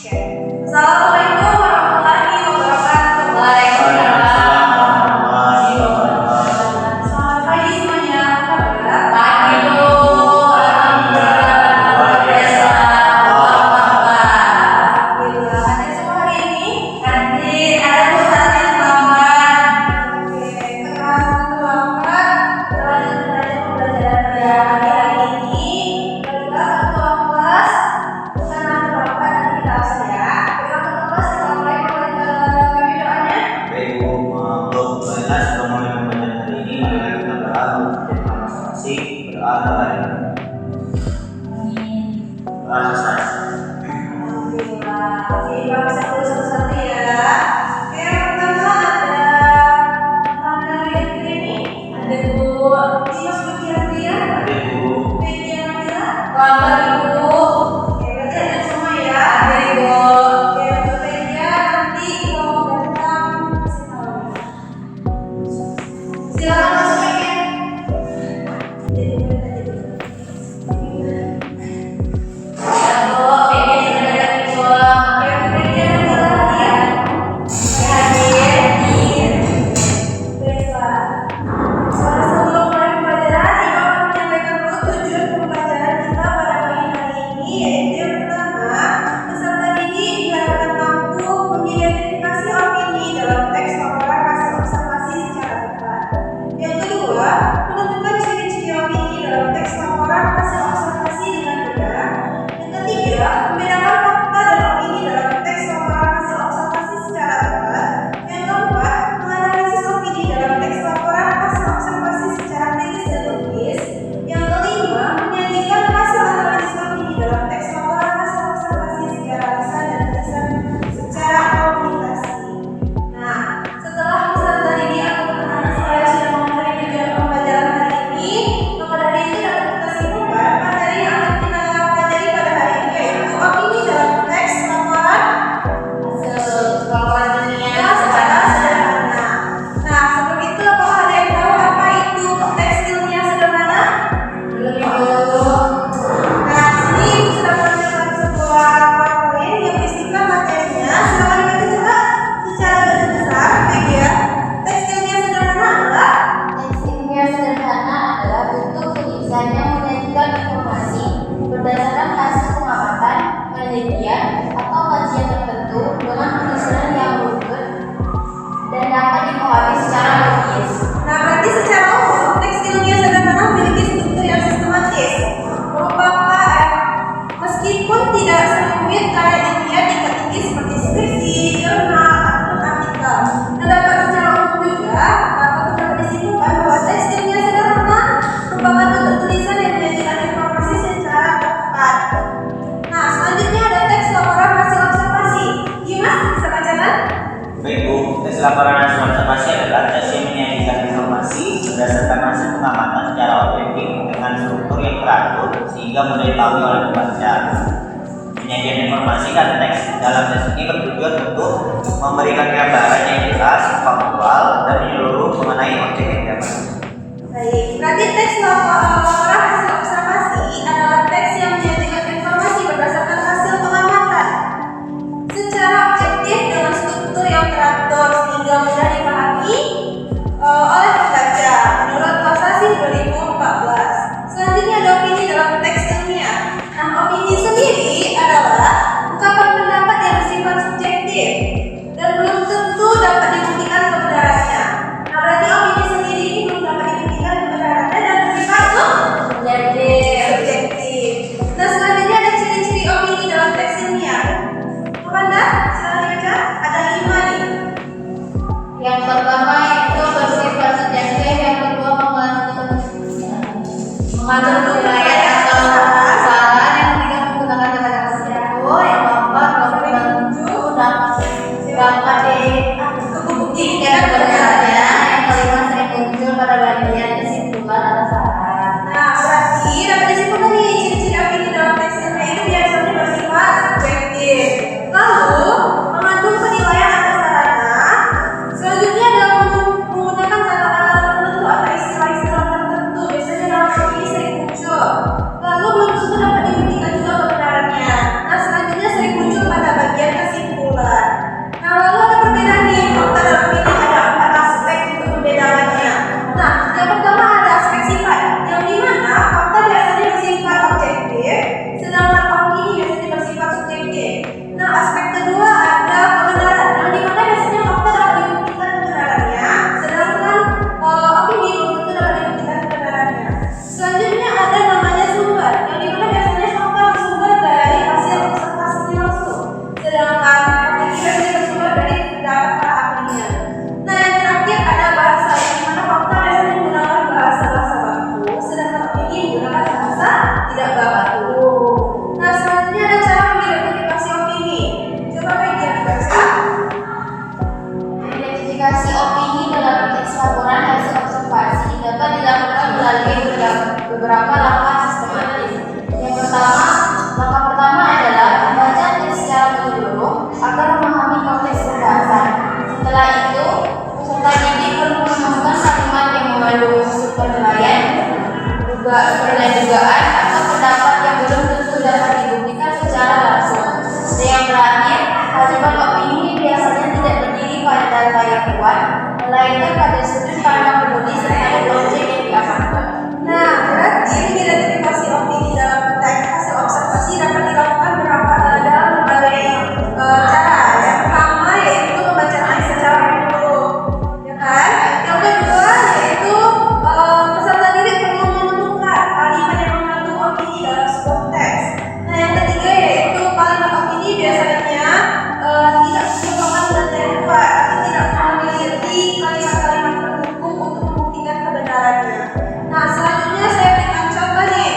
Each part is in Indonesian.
Oke. Assalamualaikum warahmatullahi wabarakatuh. Waalaikumsalam warahmatullahi wabarakatuh. Selamat pagi semuanya. Apa kabar? Pagi Bu, Luar biasa. Alhamdulillah. Hadir semua hari ini? hadir ada pusatnya selamat. Oke. Perkenalkan selamat. Lanjut pembelajaran pada pagi hari ini. Baiklah, ketua kelas. Sana Bapak nanti kita absen ya. Baiklah, ketua kelas kita mulai kami doanya. Baik Bu, untuk kelas mulai pembelajaran hari ini, mari kita berdoa untuk masing-masing berdoa kepada doa selesai. Alhamdulillah. Oke, Bapak bisa tulis satu-satu ya. Oke, yang pertama ada Manda Witri. Ada Bu, Dimas Bukiantia. Baik Bu, Peggy Amira. selamat Ibu. Oke, berarti ada semua ya. Hadir Ibu. Oke, untuk Peggy nanti mau datang kasih tahu. Silakan masuk Peggy. Ya Bu, Peggy sudah datang Ibu. Oke, Peggy ada lagi ya. Hadir. Baiklah. Sebelum mulai pembelajaran, Ibu akan menyampaikan dulu tujuan pembelajaran kita pada pagi hari ini, yaitu yang pertama, peserta didik diharapkan mampu mengidentifikasi opini dalam teks laporan hasil observasi secara tepat. Yang kedua, menentukan ciri-ciri opini dalam teks laporan hasil observasi dengan benar. Yang ketiga, membedakan fakta dan opini dalam teks laporan hasil observasi secara tepat. Yang keempat, menganalisis opini dalam teks laporan hasil observasi secara kritis dan logis. Yang kelima, menyajikan hasil analisis opini dalam teks laporan hasil observasi secara lisan dan tulisan secara argumentasi. Nah, setelah peserta didik atau anak saya sudah mengetahui tujuan pembelajaran hari ini, maka dari itu dapat kita simpulkan materi yang akan kita pelajari pada hari ini yaitu opini dalam teks laporan Hasil laporan dunia secara sederhana. Nah, sebelum itu apakah ada yang tahu apa itu teks ilmiah sederhana? belum Ibu. Nah, di sini sudah menampilkan sebuah PowerPoint yang berisikan materinya. Silakan dibaca juga secara garis besar, baik ya. Teks ilmiah sederhana adalah Teks ilmiah sederhana adalah bentuk tulisan yang menyajikan informasi berdasarkan hasil pengamatan, penelitian, atau kajian tertentu dengan penyusunan yang runut dan dapat dipahami secara logis. Nah, berarti secara umum teks ilmiah sederhana memiliki struktur yang sistematis. Meskipun tidak serumit karya ilmiah tingkat tinggi seperti skripsi, jurnal, ataupun artikel. Nah, dapat secara umum juga dapat disimpulkan bahwa teks ilmiah sederhana merupakan bentuk tulisan yang menyajikan informasi secara tepat. Nah, selanjutnya ada teks laporan hasil observasi. Gimana? Bisa bacakan? baik Bu, tes laporan hasil observasi adalah tes yang menyajikan informasi berdasarkan hasil pengamatan secara objektif dengan struktur yang teratur sehingga mudah dipahami oleh pembaca. Penyajian informasi dan teks dalam tes ini bertujuan untuk memberikan gambaran yang jelas, faktual, dan menyeluruh mengenai objek yang diamati. Baik, berarti teks laporan hasil observasi adalah teks yang menyajikan informasi berdasarkan hasil pengamatan secara objektif dengan struktur yang teratur sehingga mudah dipahami oleh pembaca menurut Klasasi 2014. Selanjutnya ada opini dalam teks ilmiah. Nah, opini sendiri adalah ungkapan pendapat yang bersifat subjektif dan belum tentu dapat dibuktikan kebenarannya. Nah, berarti opini sendiri ini belum dapat dibuktikan kebenarannya dan bersifat subjektif. Nah, selanjutnya ada ciri-ciri opini dalam teks ilmiah. Amanda, silakan dibaca. Ada 5 nih. Yang pertama itu bersifat subjektif, yang kedua mengandung nilai atau kesalahan, yang ketiga menggunakan kata-kata tertentu, yang keempat membantu dapat dibuktikan kebenarannya, yang kelima sering muncul pada bagian kesimpulan atau saran. Nah, berarti dapat disimpulkan nih ciri-ciri opini dalam teks ilmiah itu biasanya bersifat subjektif. Lalu, mengandung penilaian atau sarana. Selanjutnya adalah menggunakan kata-kata tertentu atau istilah-istilah tertentu. Biasanya dalam opini sering muncul. tidak bapak tuh. Nah, selanjutnya ada cara mengidentifikasi opini. Coba Peggy yang baca. Identifikasi opini dalam teks laporan hasil observasi dapat dilakukan melalui beberapa langkah sistematis. Langkah pertama adalah membaca teks secara menyeluruh agar memahami konteks pembahasan. Setelah itu, peserta didik perlu menemukan kalimat yang mengandung unsur penilaian, dugaan, atau pendapat yang belum tentu dapat dibuktikan secara langsung. Dan yang terakhir, kalimat opini biasanya tidak berdiri pada data yang kuat, melainkan pada sudut pandang penulis terhadap objek yang diamankan. Nah, berarti identifikasi opini dalam teks hasil observasi dapat dilakukan dalam berbagai cara. Yang pertama yaitu membaca teks secara menyeluruh, ya kan? Yang kedua yaitu peserta didik perlu menemukan kalimat yang mengandung opini dalam sebuah teks. Nah, yang ketiga yaitu kalimat opini biasanya tidak merupakan data yang kuat atau tidak memiliki kalimat-kalimat pendukung untuk membuktikan kebenarannya. Nah, selanjutnya saya berikan contoh nih,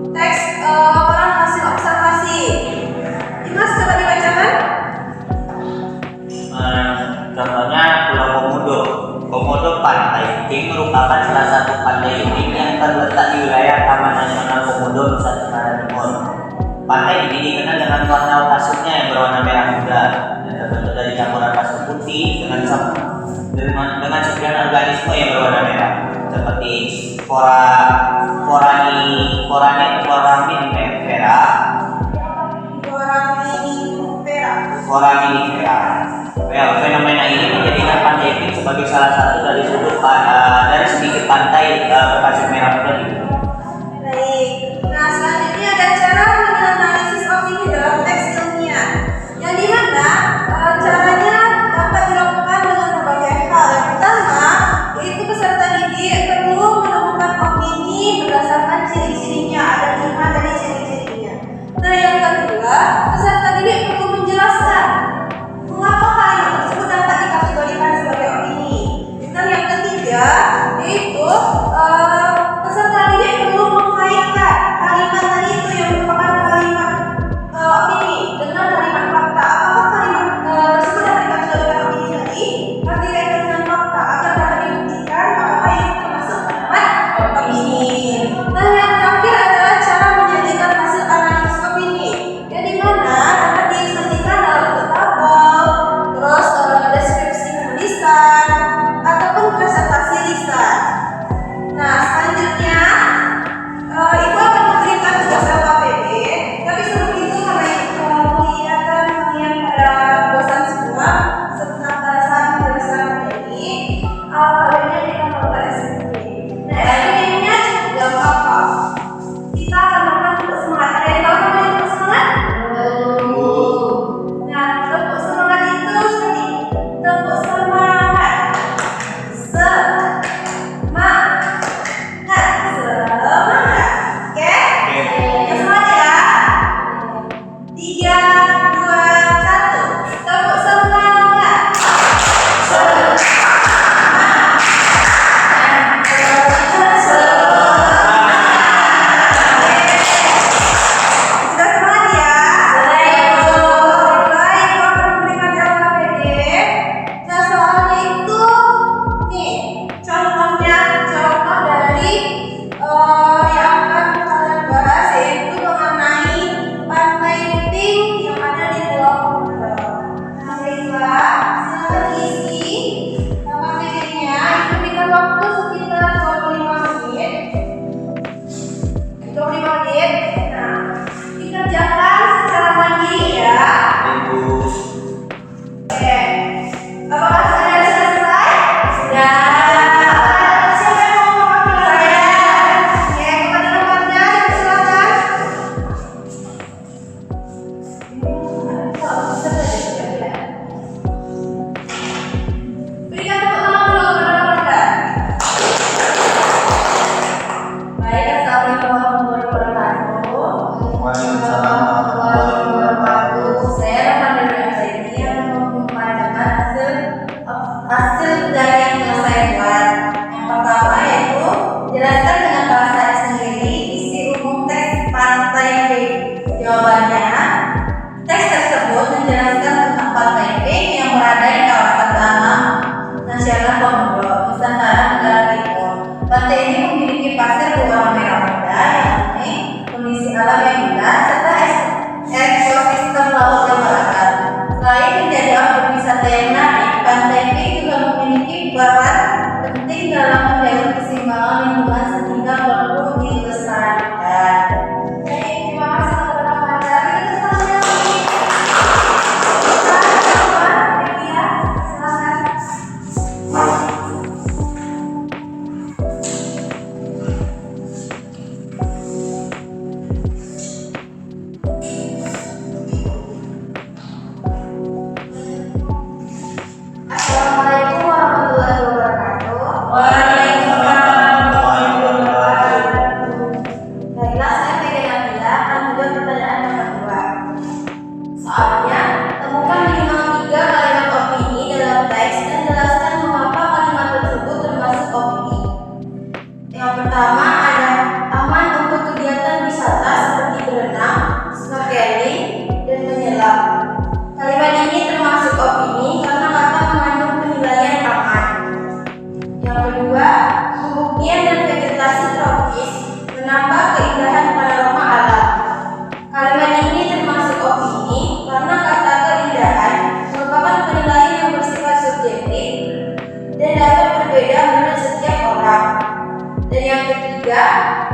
teks laporan hasil observasi. Dimas, coba dibacakan. Contohnya Pulau Komodo. Komodo Pantai ini merupakan salah satu pantai unik yang terletak di wilayah Taman Nasional Komodo, Nusa Tenggara Timur. Pantai ini dikenal dengan warna pasirnya yang berwarna merah muda dan terbentuk dari campuran pasir putih dengan sekian organisme yang berwarna merah seperti foraminifera. Fenomena ini menjadikan pantai ini sebagai salah satu dari sedikit pantai berpasir merah muda di dunia. Baik. Nah, selanjutnya ada cara menganalisis opini dalam teks ilmiah, yang dimana caranya dapat dilakukan dengan berbagai hal. Yang pertama yaitu peserta didik perlu menemukan opini berdasarkan ciri-cirinya. Ada 5 dari ciri-cirinya. Nah, yang kedua peserta didik perlu menjelaskan mengapa kalimat tersebut dapat dikategorikan sebagai opini. Dan yang ketiga yaitu peserta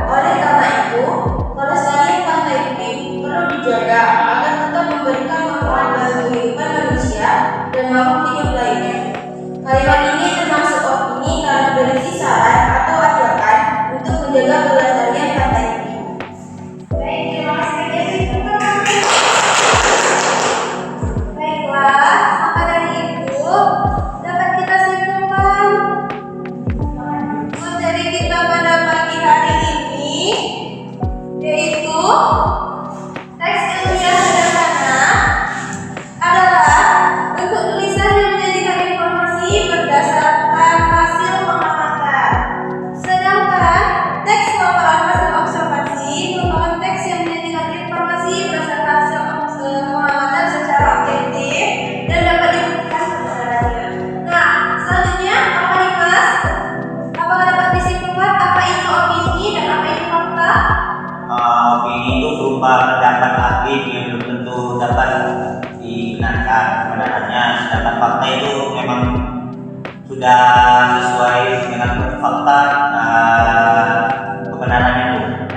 Oleh karena itu, pelestarian pantai ini perlu dijaga agar tetap memberikan manfaat bagi kehidupan manusia dan makhluk hidup lainnya. Kalimat ini termasuk opini karena berisi saran atau ajakan untuk menjaga pelestarian pantai ini. Baik, terima kasih Desi. Baiklah, maka dari itu dapat kita simpulkan materi kita pada pagi hari ini yaitu teks ilmiah sederhana adalah bentuk tulisan yang menjadikan informasi berdasarkan hasil pengamatan. Sedangkan teks laporan hasil observasi merupakan teks yang menjadikan informasi berdasarkan hasil pengamatan secara objektif dan dapat dibuktikan kebenarannya. Nah, selanjutnya apa nih Mas? Apakah dapat disimpulkan apa itu opini dan apa itu fakta? Opini itu berupa pendapat ahli yang belum tentu dapat dibenarkan kebenarannya, sedangkan fakta itu memang sudah sesuai dengan fakta kebenarannya itu.